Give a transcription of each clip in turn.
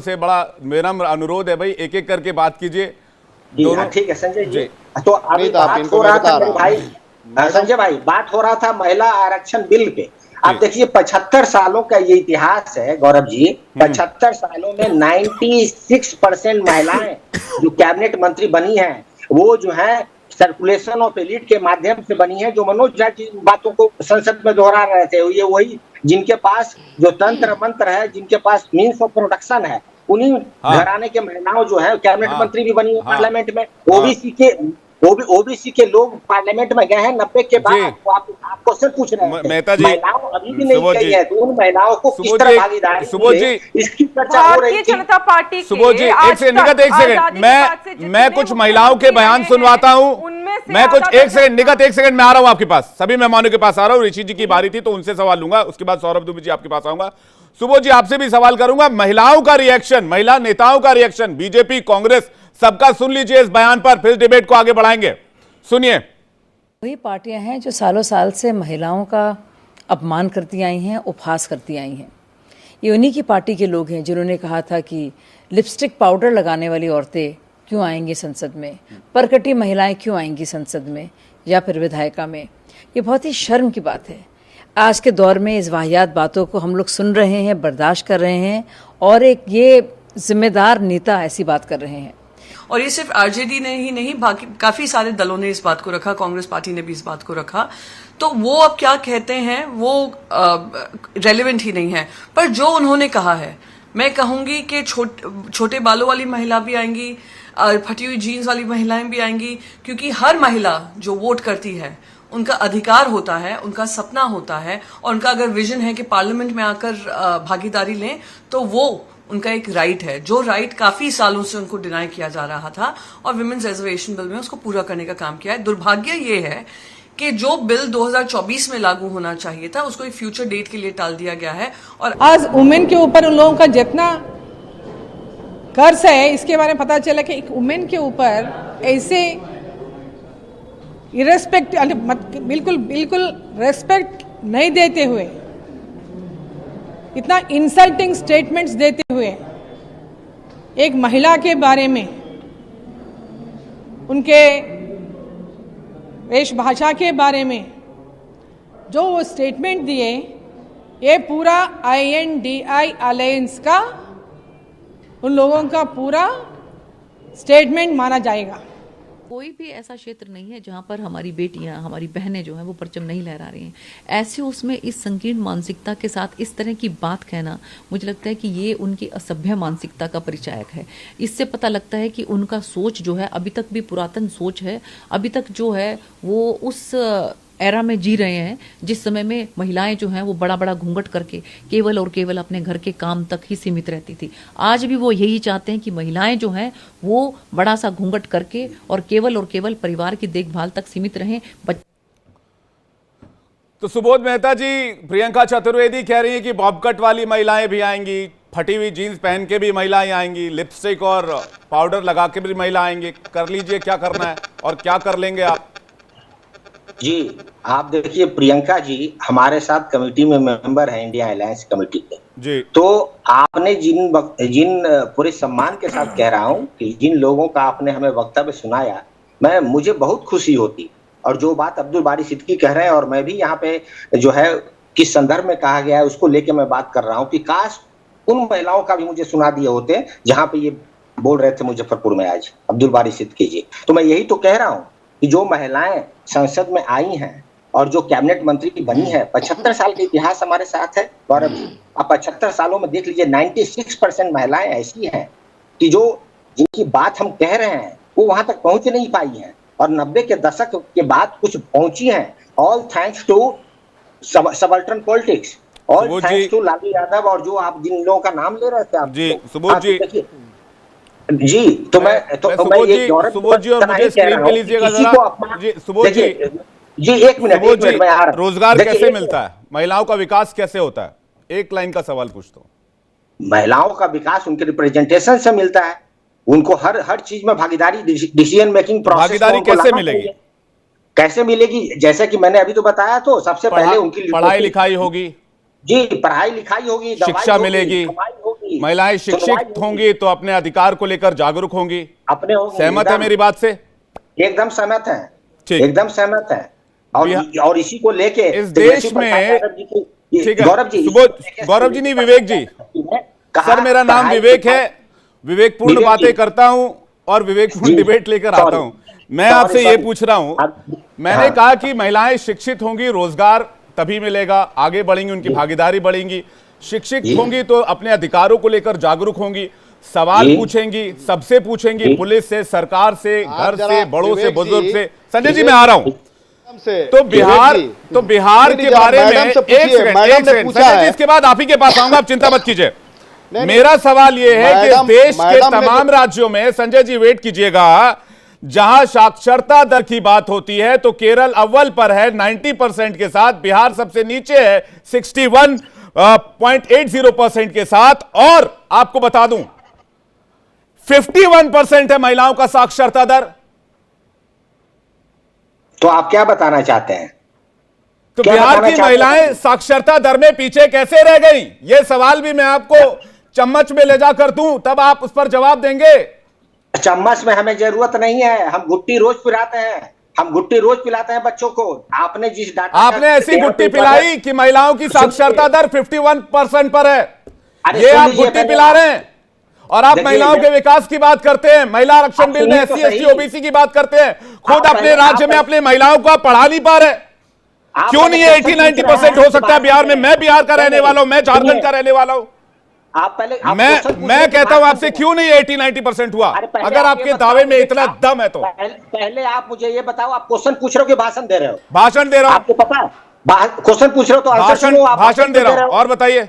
से बड़ा मेरा अनुरोध है भाई, एक एक करके बात कीजिए दोनों। ठीक है संजय जी। जी तो अभी बात हो रहा था मेरे भाई संजय भाई, बात हो रहा था महिला आरक्षण बिल पे। आप देखिए 75 सालों का ये इतिहास है गौरव जी। 75 सालों में 96% महिलाएं जो कैबिनेट मंत्री बनी हैं वो जो है सर्कुलेशन ऑफ एलिट के माध्यम से बनी है। जो मनोज झा की बातों को संसद में दोहरा रहे थे, ये वही जिनके पास जो तंत्र मंत्र है, जिनके पास मीन्स ऑफ प्रोडक्शन है, उन्हीं घराने के महिलाओं जो है कैबिनेट मंत्री भी बनी है पार्लियामेंट में। ओबीसी के लोग पार्लियामेंट में गए हैं 90 के बाद। आप क्वेश्चन पूछ रहे हैं, महिलाओं अभी भी नहीं गई है, तो उन महिलाओं को किस तरह भागीदारी मिले, इसकी चर्चा हो रही थी। जनता पार्टी सुबोध जी एक सेकंड, मैं कुछ महिलाओं के बयान सुनवाता हूं। मैं कुछ एक सेकंड में आ रहा हूं आपके पास, सभी मेहमानों के पास आ रहा हूं। ऋषि जी की बारी थी तो उनसे सवाल लूंगा, उसके बाद सौरभ दुबे जी आपके पास आऊंगा। सुबोध जी आपसे भी सवाल करूंगा, महिलाओं का रिएक्शन, महिला नेताओं का रिएक्शन, बीजेपी कांग्रेस सबका सुन लीजिए इस बयान पर, फिर डिबेट को आगे बढ़ाएंगे। सुनिए। वही पार्टियां हैं जो सालों साल से महिलाओं का अपमान करती आई हैं, उपहास करती आई हैं। ये उन्हीं की पार्टी के लोग हैं जिन्होंने कहा था कि लिपस्टिक पाउडर लगाने वाली औरतें क्यों आएंगी संसद में, परकटी महिलाएं क्यों आएंगी संसद में या फिर विधायिका में। ये बहुत ही शर्म की बात है। आज के दौर में इस वाहियात बातों को हम लोग सुन रहे हैं, बर्दाश्त कर रहे हैं, और एक ये जिम्मेदार नेता ऐसी बात कर रहे हैं। और ये सिर्फ आरजेडी ने ही नहीं, बाकी काफी सारे दलों ने इस बात को रखा, कांग्रेस पार्टी ने भी इस बात को रखा। तो वो अब क्या कहते हैं वो रेलेवेंट ही नहीं है। पर जो उन्होंने कहा है, मैं कहूंगी कि छोटे बालों वाली महिला भी आएंगी, फटी हुई जीन्स वाली महिलाएं भी आएंगी, क्योंकि हर महिला जो वोट करती है उनका अधिकार होता है, उनका सपना होता है, और उनका अगर विजन है कि पार्लियामेंट में आकर भागीदारी लें तो वो उनका एक राइट है, जो राइट काफी सालों से उनको डिनाई किया जा रहा था, और विमेन्स रिजर्वेशन बिल में उसको पूरा करने का काम किया है। दुर्भाग्य ये है कि जो बिल 2024 में लागू होना चाहिए था उसको एक फ्यूचर डेट के लिए टाल दिया गया है। और आज वुमेन के ऊपर उन लोगों का जितना कर्ज है, इसके बारे में पता चला कि एक वुमेन के ऊपर ऐसे इरेस्पेक्ट, बिल्कुल रेस्पेक्ट नहीं देते हुए, इतना इंसल्टिंग स्टेटमेंट्स देते हुए एक महिला के बारे में, उनके वेशभाषा के बारे में जो वो स्टेटमेंट दिए, ये पूरा INDI अलायंस का, उन लोगों का पूरा स्टेटमेंट माना जाएगा। कोई भी ऐसा क्षेत्र नहीं है जहां पर हमारी बेटियां, हमारी बहनें जो हैं वो परचम नहीं लहरा रही हैं। ऐसे उसमें इस संकीर्ण मानसिकता के साथ इस तरह की बात कहना, मुझे लगता है कि ये उनकी असभ्य मानसिकता का परिचायक है। इससे पता लगता है कि उनका सोच जो है अभी तक भी पुरातन सोच है, अभी तक जो है वो उस एरा में जी रहे हैं जिस समय में महिलाएं जो हैं वो बड़ा बड़ा घूंघट करके केवल और केवल अपने घर के काम तक ही सीमित रहती थी। आज भी वो यही चाहते हैं कि महिलाएं जो हैं वो बड़ा सा घूंघट करके और केवल परिवार की देखभाल तक सीमित रहें। तो सुबोध मेहता जी, प्रियंका चतुर्वेदी कह रही है कि बॉबकट वाली महिलाएं भी आएंगी, फटी हुई जीन्स पहन के भी महिलाएं आएंगी, लिपस्टिक और पाउडर लगा के भी महिला आएंगी। कर लीजिए क्या करना है और क्या कर लेंगे आप जी। आप देखिए प्रियंका जी हमारे साथ कमेटी में मेंबर है, इंडिया अलायंस कमेटी के जी। तो आपने जिन पूरे सम्मान के साथ कह रहा हूं कि जिन लोगों का आपने हमें वक्तव्य सुनाया, मुझे बहुत खुशी होती। और जो बात अब्दुल बारी सिद्दीकी कह रहे हैं, और मैं भी यहाँ पे जो है किस संदर्भ में कहा गया है उसको लेके मैं बात कर रहा हूँ कि काश उन महिलाओं का भी मुझे सुना दिए होते जहां पे ये बोल रहे थे मुजफ्फरपुर में आज अब्दुल बारी सिद्दीकी जी। तो मैं यही तो कह रहा हूँ कि जो महिलाएं संसद में आई हैं और जो कैबिनेट मंत्री बनी है, 75 साल का इतिहास हमारे साथ है गौरव जी। आप 75 सालों में देख लीजिए 96% महिलाएं ऐसी हैं कि जो जिनकी बात हम कह रहे हैं वो वहां तक पहुंच नहीं पाई हैं, और 90 के दशक के बाद कुछ पहुंची हैं। All thanks to subaltern politics, all thanks to Lalu Yadav, और जो आप जिन लोगों का नाम ले रहे थे आप जी सुबोध जी जी। तो मैं सुबोध जी और मुझे स्क्रीन पे लीजिएगा जरा जी। सुबोध जी एक मिनट रोजगार कैसे मिलता है, महिलाओं का विकास कैसे होता है, एक लाइन का सवाल पूछता हूँ। महिलाओं का विकास उनके रिप्रेजेंटेशन से मिलता है, उनको हर चीज में भागीदारी, डिसीजन मेकिंग प्रोसेस भागीदारी कैसे मिलेगी, कैसे मिलेगी? जैसे कि मैंने अभी तो बताया, तो सबसे पहले उनकी पढ़ाई लिखाई होगी जी, पढ़ाई लिखाई होगी, शिक्षा मिलेगी, महिलाएं शिक्षित होंगी तो अपने अधिकार को लेकर जागरूक होंगी। अपने होंगी, सहमत है मेरी बात से? एकदम सहमत है, ठीक, एकदम सहमत है। और इसी को लेके इस देश में, ठीक है गौरव जी नहीं, विवेक जी, सर मेरा नाम विवेक है, विवेकपूर्ण बातें करता हूं और विवेकपूर्ण डिबेट लेकर आता हूं। मैं आपसे ये पूछ रहा हूं, मैंने कहा कि महिलाएं शिक्षित होंगी, रोजगार तभी मिलेगा, आगे बढ़ेंगी, उनकी भागीदारी बढ़ेंगी, शिक्षित होंगी तो अपने अधिकारों को लेकर जागरूक होंगी, सवाल पूछेंगी, सबसे पूछेंगी, पुलिस से, सरकार से, घर से, बड़ों से, बुजुर्ग से। संजय जी मैं आ रहा हूं, तो बिहार के बारे में एक सेकंड संजय जी, इसके बाद आप ही के पास आऊंगा, आप चिंता मत कीजिए। मेरा सवाल यह है कि देश के तमाम राज्यों में, संजय जी वेट कीजिएगा, जहां साक्षरता दर की बात होती है तो केरल अव्वल पर है 90% के साथ, बिहार सबसे नीचे है 61.80% के साथ, और आपको बता दूं 51% है महिलाओं का साक्षरता दर। तो आप क्या बताना चाहते हैं? तो बिहार की महिलाएं साक्षरता दर में पीछे कैसे रह गई? यह सवाल भी मैं आपको चम्मच में ले जाकर दूं तब आप उस पर जवाब देंगे। चम्मच में हमें जरूरत नहीं है, हम गुट्टी रोज पिलाते हैं, हम गुट्टी रोज पिलाते हैं बच्चों को। आपने जिस डाटा, आपने ऐसी गुट्टी पिलाई कि महिलाओं की साक्षरता दर 51% पर है, ये आप गुट्टी पिला रहे हैं। और आप महिलाओं के विकास की बात करते हैं, महिला आरक्षण बिल में SC ST OBC की बात करते हैं, खुद अपने राज्य में अपने महिलाओं को आप पढ़ा नहीं पा रहे। क्यों नहीं है? 80-90% हो सकता है बिहार में। मैं बिहार का रहने वाला हूं, मैं झारखंड का रहने वाला हूं। आप पहले मैं कहता हूं आपसे, क्यों नहीं 80-90% हुआ? अगर आपके दावे में इतना दम है तो पहले आप मुझे ये बताओ, आप क्वेश्चन पूछ रहे हो कि भाषण दे रहे हो? भाषण दे रहा हूं। आपको पता है क्वेश्चन पूछ रहे हो तो भाषण दे रहा हूं। और बताइए,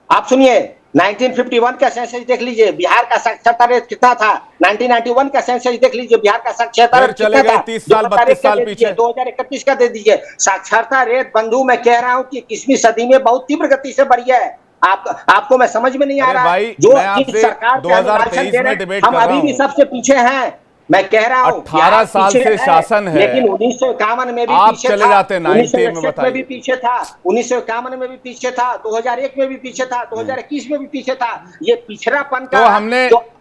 आप सुनिए, 1951 का सेंसस देख लीजिए, बिहार का साक्षरता रेट कितना था। 1991 का सेंसस देख लीजिए, बिहार का साक्षरता रेट कितना था। 30 साल 32 साल पीछे, 2031 का दे दीजिए। साक्षरता रेट बंधु मैं कह रहा हूं कि 21वीं सदी में बहुत तीव्र गति से बढ़ी है। आपको मैं समझ में नहीं आ रहा भाई, जो सरकार 2023 में डिबेट हम अभी भी सबसे पीछे हैं। मैं कह रहा हूं 18 साल से शासन है, लेकिन 1951 में भी आप पीछे चले था, जाते 90 में में भी पीछे था, 1951 में भी पीछे था, 2001 में भी पीछे था, 2021 में भी पीछे था। ये पिछड़ापन का तो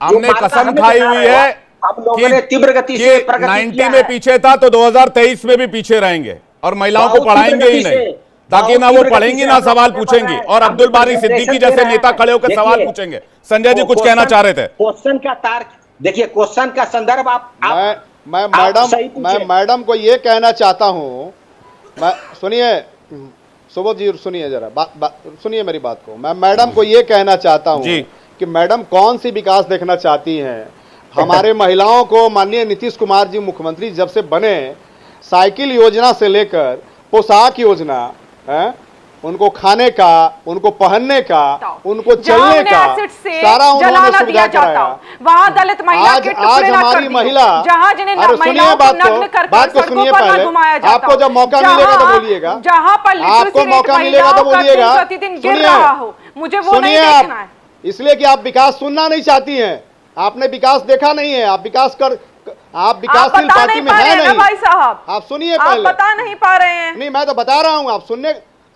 हमने कसम खाई हुई है हम लोगों ने तीव्र गति से प्रगति 90 में पीछे था तो 2023 में भी पीछे रहेंगे, और महिलाओं को पढ़ाएंगे ही नहीं, ताकि ना वो पढ़ेंगी ना सवाल पूछेंगे, और अब्दुल बारी सिद्दीकी जैसे नेता खड़े होकर सवाल पूछेंगे। संजय जी कुछ कहना चाह रहे थे। क्वेश्चन का तार्क देखिए, क्वेश्चन का संदर्भ मैं मैडम को ये कहना चाहता हूँ, सुनिए सुबोध जी, सुनिए जरा सुनिए मेरी बात को। मैं मैडम को ये कहना चाहता हूँ कि मैडम कौन सी विकास देखना चाहती हैं। हमारे महिलाओं को माननीय नीतीश कुमार जी मुख्यमंत्री जब से बने, साइकिल योजना से लेकर पोशाक योजना है, उनको खाने का, उनको पहनने का, उनको चलने का, सारा उन्होंने सुविधा कराया। वहाँ दलित महिला आज हमारी महिला, अरे सुनिए बात को सुनिए पहले, आपको जब मौका मिलेगा तो बोलिएगा, आपको मौका मिलेगा तो बोलिएगा। सुनिए आप, इसलिए कि आप विकास सुनना नहीं चाहती हैं, आपने विकास देखा नहीं है, आप विकासशील पार्टी में है नहीं भाई साहब। आप सुनिए पहले, आप बता नहीं पा रहे हैं। नहीं, मैं तो बता रहा हूँ,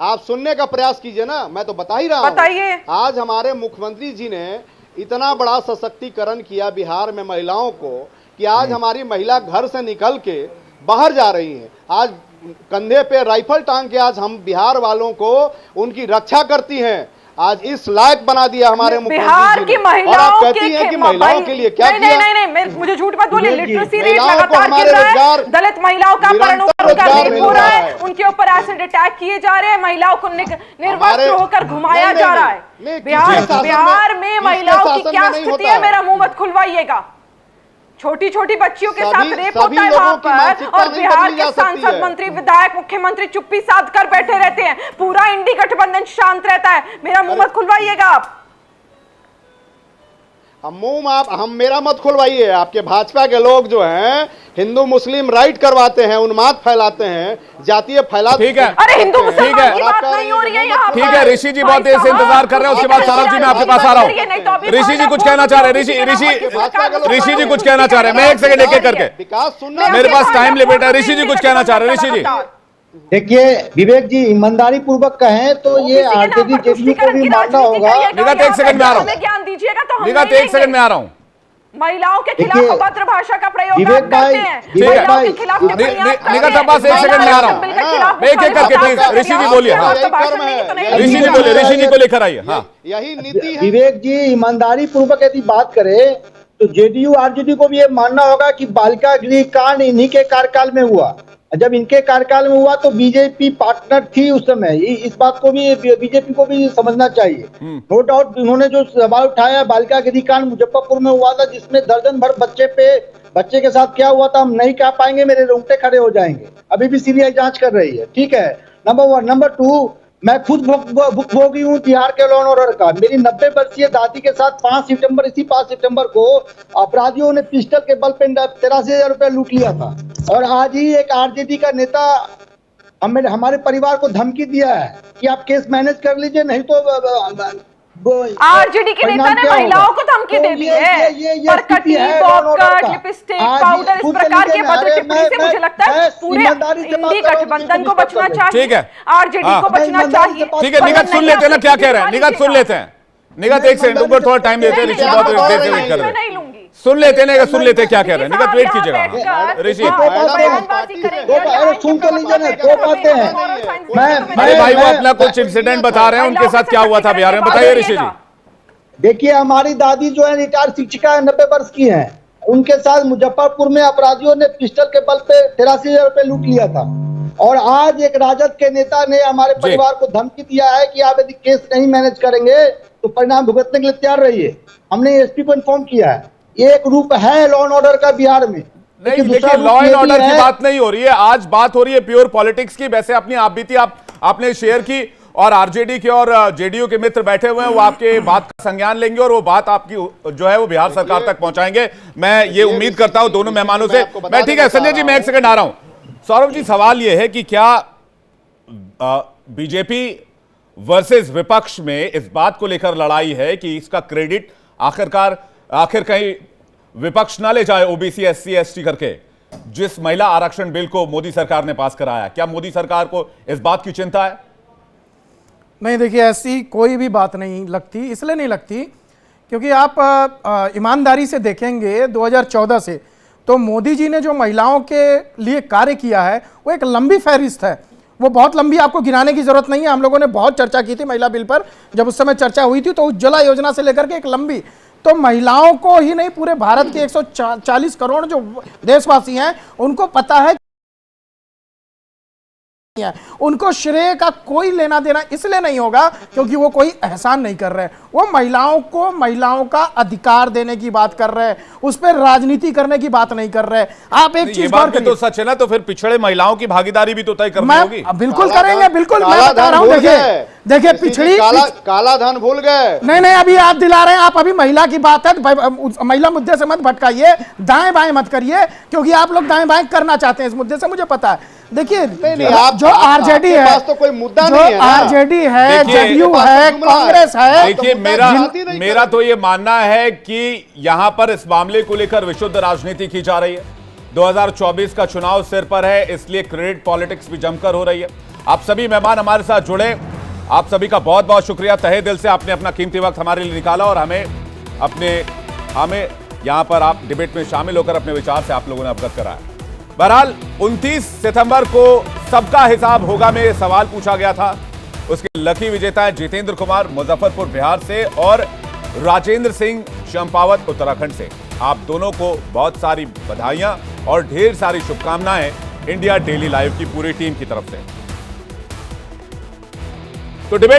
आप सुनने का प्रयास कीजिए ना, मैं तो बता ही रहा हूँ। बताइए। आज हमारे मुख्यमंत्री जी ने इतना बड़ा सशक्तिकरण किया बिहार में महिलाओं को, कि आज हमारी महिला घर से निकल के बाहर जा रही हैं। आज कंधे पे राइफल टांग के आज हम बिहार वालों को उनकी रक्षा करती हैं। आज इस लायक बना दिया हमारे बिहार की महिलाओं, और आप कहती हैं कि महिलाओं के लिए क्या किया? नहीं, मुझे झूठ मत बोलिए। लिटरेसी रेट लगातार गिर रहा है, दलित महिलाओं का रेप हो रहा है, उनके ऊपर एसिड अटैक किए जा रहे हैं, महिलाओं को निर्वस्त्र होकर घुमाया जा रहा है। बिहार में महिलाओं की क्या स्थिति है, मेरा मुंह मत खुलवाइएगा। छोटी छोटी बच्चियों के साथ रेप होता है वहां पर, और बिहार के सांसद, मंत्री, विधायक, मुख्यमंत्री चुप्पी साध कर बैठे रहते हैं। पूरा इंडी गठबंधन शांत रहता है। मेरा मुंह मत खुलवाइएगा आप। हम मेरा मत खुलवाइए। आपके भाजपा के लोग जो हैं हिंदू मुस्लिम राइट करवाते हैं, उन्माद फैलाते हैं, जातीय फैलाते हैं। ठीक है, अरे हिंदू मुसलमान की बात नहीं हो रही है यहाँ। ठीक है, ऋषि जी बहुत देर से इंतजार कर रहे हैं, उसके बाद सौरभ जी मैं आपके पास आ रहा हूँ। ऋषि जी कुछ कहना चाह रहे हैं, ऋषि जी कुछ कहना चाह रहे हैं। मैं एक सेकंड एक एक करके, विकास सुनना, मेरे पास टाइम लिमिट है। ऋषि जी कुछ कहना चाह रहे हैं। ऋषि जी देखिए विवेक जी, ईमानदारी पूर्वक कहें तो ये आरजेडी जेडीयू को भी मानना होगा। निगत एक सेकंड में आ रहा हूँ, ज्ञान दीजिएगा तो निगत एक सेकंड में आ रहा हूँ। महिलाओं के खिलाफ अभद्र भाषा का प्रयोग विवेक भाई, विवेक भाई, निगत अब्बास एक सेकंड में आ रहा हूँ, एक एक करके प्लीज। ऋषि जी बोलिए, हाँ ऋषि जी बोलिए, ऋषि जी को लेकर आइए। हाँ यही नीति है। विवेक जी, ईमानदारी पूर्वक यदि बात करें तो जेडीयू आरजेडी को भी ये मानना होगा कि बालिका गृह कांड इन्हीं के कार्यकाल में हुआ। जब इनके कार्यकाल में हुआ तो बीजेपी पार्टनर थी उस समय। इस बात को भी बीजेपी को भी समझना चाहिए। नो डाउट उन्होंने जो सवाल उठाया बालिका गृह कांड मुजफ्फरपुर में हुआ था, जिसमें दर्जन भर बच्चे के साथ क्या हुआ था हम नहीं कह पाएंगे, मेरे रोंगटे खड़े हो जाएंगे। अभी भी सीबीआई जांच कर रही है, ठीक है, नंबर 1। नंबर 2, मैं खुद भुक्तभोगी हूँ बिहार के लॉ एंड ऑर्डर का। मेरी 90 वर्षीय दादी के साथ 5 सितंबर को अपराधियों ने पिस्टल के बल पे 83,000 रुपए लूट लिया था। और आज ही एक आरजेडी का नेता हमारे परिवार को धमकी दिया है कि आप केस मैनेज कर लीजिए, नहीं तो आरजेडी के नेता ने महिलाओं को धमकी दे दी है। परकटी, बॉबकट, लिपस्टिक, पाउडर, इस प्रकार के पत्र टिप्पणी से मुझे लगता है पूरे इंडी गठबंधन को बचना चाहिए। ठीक है, आरजेडी को बचना चाहिए। ठीक है, निगत सुन लेते हैं ना क्या कह रहे हैं, निगत सुन लेते हैं। निगत एक सेकंड, ऊपर थोड़ा टाइम देते हैं, ऋषि बहुत देर से वेट कर रहे हैं। सुन लेते हैं, सुन लेते हैं क्या कह रहे हैं। निगत वेट कीजिएगा ऋषि। सुन तो लीजिए ना, दो बातें हैं। अरे भाई वो अपना कुछ इंसिडेंट बता रहे हैं, उनके साथ क्या हुआ था बिहार में, बताइए ऋषि जी। देखिए हमारी दादी जो है रिटायर्ड शिक्षिका है, 90 वर्ष की है। उनके साथ मुजफ्फरपुर में अपराधियों ने पिस्टल के बल पे 83,000 रुपए लूट लिया था। और आज एक राजद के नेता ने हमारे परिवार को धमकी दिया है कि आप यदि केस नहीं मैनेज करेंगे तो परिणाम भुगतने के लिए तैयार रहिए। हमने एसपी को इन्फॉर्म किया है। ये एक रूप है लॉ एंड ऑर्डर का बिहार में। नहीं देखिए, लॉ एंड ऑर्डर की बात नहीं हो रही है, आज बात हो रही है प्योर पॉलिटिक्स की। वैसे अपनी आप बीती आपने शेयर की, और आरजेडी के और जेडीयू के मित्र बैठे हुए हैं, वो आपके बात का संज्ञान लेंगे और वो बात आपकी जो है वो बिहार सरकार तक पहुंचाएंगे। मैं ये उम्मीद करता हूं दोनों मेहमानों से। मैं ठीक है संजय जी, मैं एक सेकंड आ रहा हूं। सौरभ जी, सवाल ये है कि क्या बीजेपी वर्सेस विपक्ष में इस बात को लेकर लड़ाई है कि इसका क्रेडिट आखिर कहीं विपक्ष ना ले जाए, ओबीसी एससी एसटी करके, जिस महिला आरक्षण बिल को मोदी सरकार ने पास कराया? क्या मोदी सरकार को इस बात की चिंता है? नहीं, देखिए ऐसी कोई भी बात नहीं लगती। इसलिए नहीं लगती क्योंकि आप ईमानदारी से देखेंगे 2014 से तो मोदी जी ने जो महिलाओं के लिए कार्य किया है वो एक लंबी फहरिस्त है। वो बहुत लंबी, आपको गिनाने की जरूरत नहीं है। हम लोगों ने बहुत चर्चा की थी महिला बिल पर, जब उस समय चर्चा हुई थी तो उज्ज्वला योजना से लेकर के एक लंबी, तो महिलाओं को ही नहीं पूरे भारत के 140 करोड़ जो देशवासी हैं उनको पता है, उनको श्रेय का कोई लेना देना इसलिए नहीं होगा क्योंकि वो कोई एहसान नहीं कर रहे हैं। वो महिलाओं का अधिकार देने की बात कर रहे हैं, उस पर राजनीति करने की बात नहीं कर रहे हैं। आप एक चीज बात तो सच है ना, तो फिर पिछड़े महिलाओं की भागीदारी भी तो तय करनी होगी। बिल्कुल करेंगे, बिल्कुल मैं बता रहा हूं। देखिए पिछड़ी काला धन भूल गए। नहीं, अभी आप दिला रहे हैं। आप अभी महिला की बात है, महिला मुद्दे से मत भटकाइए, दाएं बाएं मत करिए, क्योंकि आप लोग दाएं बाएं करना चाहते हैं इस मुद्दे से, मुझे पता है। देखिए जो आरजेडी है, तो कोई मुद्दा नहीं है, आरजेडी है, जेडीयू है, कांग्रेस है। देखिए मेरा तो ये मानना है कि यहां पर इस मामले को लेकर विशुद्ध राजनीति की जा रही है। 2024 का चुनाव सिर पर है, इसलिए क्रेडिट पॉलिटिक्स भी जमकर हो रही है। आप सभी मेहमान हमारे साथ जुड़े, आप सभी का बहुत बहुत शुक्रिया। तहे दिल से आपने अपना कीमती वक्त हमारे लिए निकाला और हमें यहां पर आप डिबेट में शामिल होकर अपने विचार से आप लोगों ने अवगत कराया। बहरहाल 29 सितंबर को सबका हिसाब होगा में सवाल पूछा गया था। उसके लकी विजेता है जितेंद्र कुमार मुजफ्फरपुर बिहार से और राजेंद्र सिंह चंपावत उत्तराखंड से। आप दोनों को बहुत सारी बधाइयां और ढेर सारी शुभकामनाएं इंडिया डेली लाइव की पूरी टीम की तरफ से। तो डिबेट